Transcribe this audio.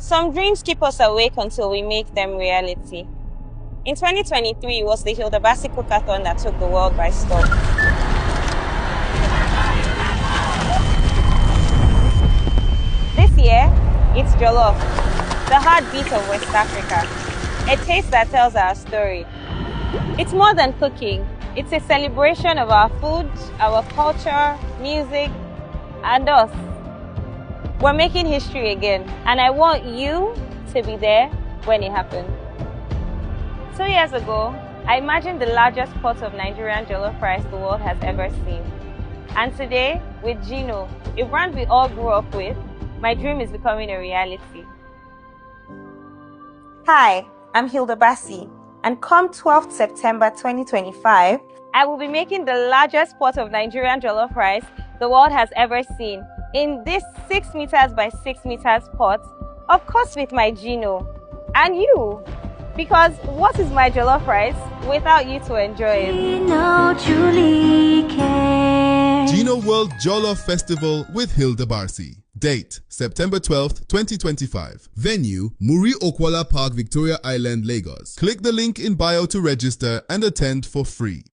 Some dreams keep us awake until we make them reality. In 2023, it was the Hilda Baci cookathon that took the world by storm. This year, it's Jollof, the heartbeat of West Africa, a taste that tells our story. It's more than cooking. It's a celebration of our food, our culture, music, and us. We're making history again, and I want you to be there when it happens. 2 years ago, I imagined the largest pot of Nigerian jollof rice the world has ever seen. And today, with Gino, a brand we all grew up with, my dream is becoming a reality. Hi, I'm Hilda Baci, and come 12th September 2025, I will be making the largest pot of Nigerian jollof rice the world has ever seen in this 6 meters by 6 meters pot, of course with my Gino and you. Because what is my jollof rice without you to enjoy it? Gino World Jollof Festival with Hilda Baci. Date, September 12th, 2025. Venue, Muri, Okunola Park, Victoria Island, Lagos. Click the link in bio to register and attend for free.